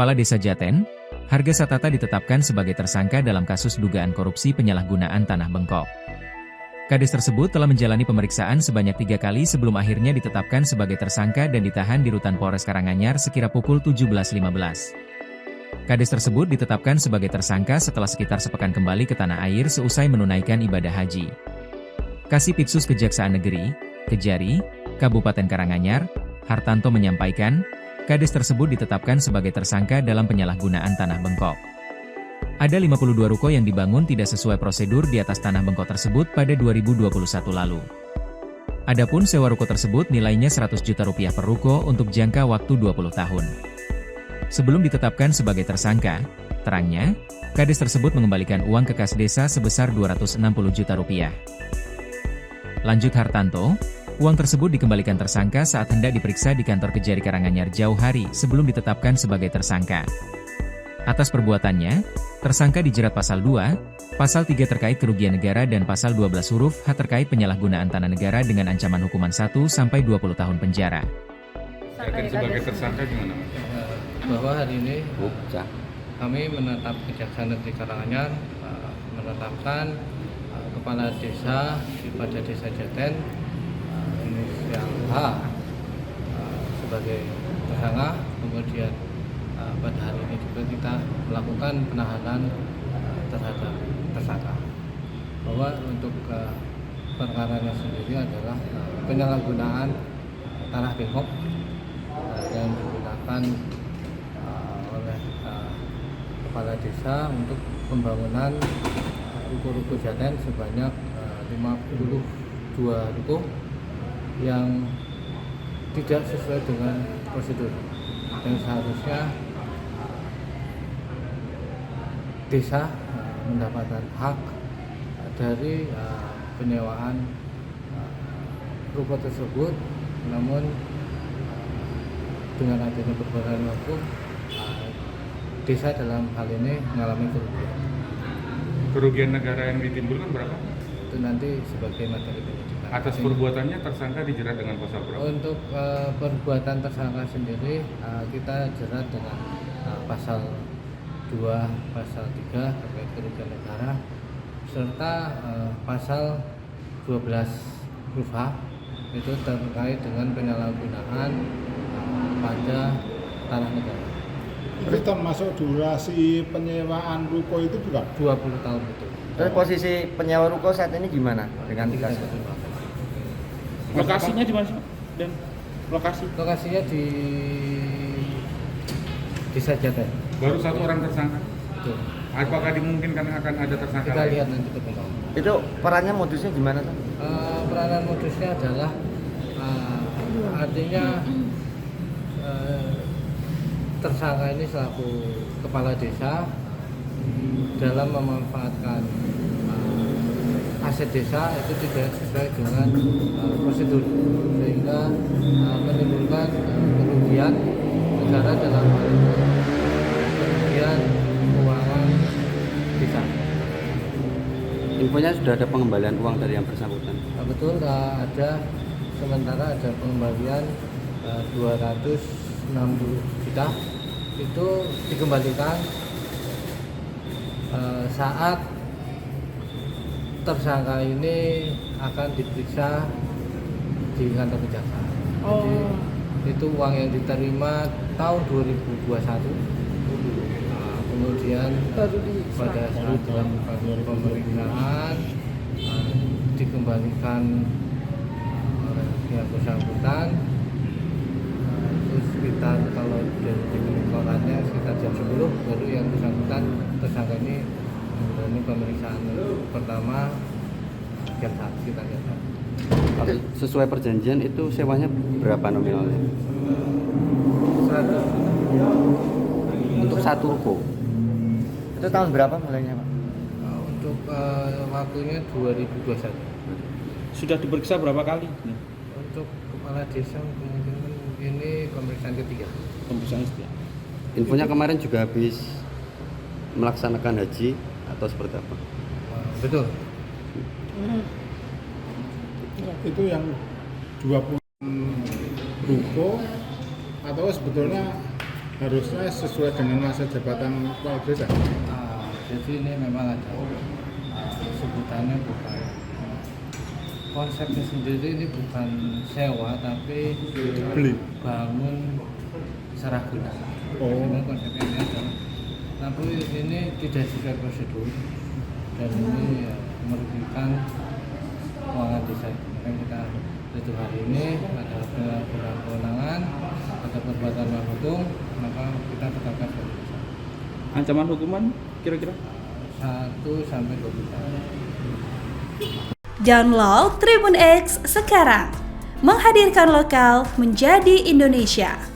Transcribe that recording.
Kepala Desa Jaten, Harga Satata ditetapkan sebagai tersangka dalam kasus dugaan korupsi penyalahgunaan tanah Bengkok. Kades tersebut telah menjalani pemeriksaan sebanyak 3 kali sebelum akhirnya ditetapkan sebagai tersangka dan ditahan di Rutan Polres Karanganyar sekira pukul 17.15. Kades tersebut ditetapkan sebagai tersangka setelah sekitar sepekan kembali ke tanah air seusai menunaikan ibadah haji. Kasipitsus Kejaksaan Negeri, Kejari, Kabupaten Karanganyar, Hartanto menyampaikan, Kades tersebut ditetapkan sebagai tersangka dalam penyalahgunaan tanah Bengkok. Ada 52 ruko yang dibangun tidak sesuai prosedur di atas tanah Bengkok tersebut pada 2021 lalu. Adapun sewa ruko tersebut nilainya 100 juta rupiah per ruko untuk jangka waktu 20 tahun. Sebelum ditetapkan sebagai tersangka, terangnya, Kades tersebut mengembalikan uang ke kas desa sebesar 260 juta rupiah. Lanjut Hartanto, uang tersebut dikembalikan tersangka saat hendak diperiksa di kantor Kejari Karanganyar jauh hari sebelum ditetapkan sebagai tersangka. Atas perbuatannya, tersangka dijerat pasal 2, pasal 3 terkait kerugian negara dan pasal 12 huruf H terkait penyalahgunaan tanah negara dengan ancaman hukuman 1-20 tahun penjara. Sebagai tersangka gimana, Mas? Bahwa hari ini kami menetap Kejaksaan Negeri Karanganyar menetapkan Kepala Desa pada Desa Jaten inisial H sebagai tersangka. Kemudian pada hari ini juga kita melakukan penahanan terhadap tersangka. Bahwa untuk perkaranya sendiri adalah penyalahgunaan tanah Bengkok yang digunakan oleh Kepala Desa untuk pembangunan ruko-ruko Jaten sebanyak 52 ruko yang tidak sesuai dengan prosedur dan seharusnya desa mendapatkan hak dari penyewaan ruko tersebut, namun dengan adanya perubahan waktu desa dalam hal ini mengalami kerugian. Kerugian negara yang ditimbulkan berapa? Itu nanti sebagai materi penyidikan. Atas perbuatannya tersangka dijerat dengan pasal berapa? Untuk perbuatan tersangka sendiri kita jerat dengan pasal 2, pasal 3 terkait kerugian negara serta pasal 12 huruf H itu terkait dengan penyalahgunaan pada tanah negara. Jadi termasuk durasi penyewaan ruko itu juga 20 tahun itu. Terus posisi penyewa ruko saat ini gimana dengan kasus? Lokasinya di mana sih, Pak? Dan Lokasinya di Desa Jaten. Baru 1 orang tersangka. Betul. Apakah dimungkinkan akan ada tersangka Kita lain? lihat nanti perkembangan. Itu perannya modusnya gimana tuh? Peranan modusnya adalah artinya tersangka ini selaku kepala desa dalam memanfaatkan aset desa itu tidak sesuai dengan prosedur sehingga menimbulkan kerugian negara dalam hal ini kerugian keuangan desa. Infonya sudah ada pengembalian uang dari yang bersangkutan. Betul, ada sementara ada pengembalian 260 juta itu dikembalikan saat tersangka ini akan diperiksa di kantor kejaksaan. Jadi itu uang yang diterima tahun 2021. Kemudian pada saat dilakukan pemeriksaan dikembalikan oleh pihak bersangkutan. Terus sekitar kalau dari korannya sekitar jam 10 baru yang bersangkutan tersangka ini menjalani pemeriksaan pertama jam 1 kita jam 1. Sesuai perjanjian itu sewanya berapa nominalnya? 100. Untuk 1 ruko. Itu tahun berapa mulainya, Pak? Untuk waktunya 2021. sudah diperiksa berapa kali? Untuk kepala desa kemungkinan ini pemeriksaan ketiga. Pemeriksaan setia. Infonya kemarin juga habis melaksanakan haji atau seperti apa? Betul. itu yang 20 ruko atau sebetulnya harusnya sesuai dengan masa jabatan kepala desa. Jadi ini memang ada sebutannya bukan konsepnya sendiri, ini bukan sewa tapi Beli. bangun seraguna. Memang konsepnya ini adalah, tapi ini tidak sesuai prosedur dan ini ya, merugikan keuangan desa. Makanya kita tutup hari ini ada penyalahgunaan kewenangan, ada perbuatan melawan hukum, maka kita tetapkan sebagai tersangka. Ancaman hukuman kira-kira? 1 sampai 2 tahun. Download Tribun X sekarang, menghadirkan lokal menjadi Indonesia.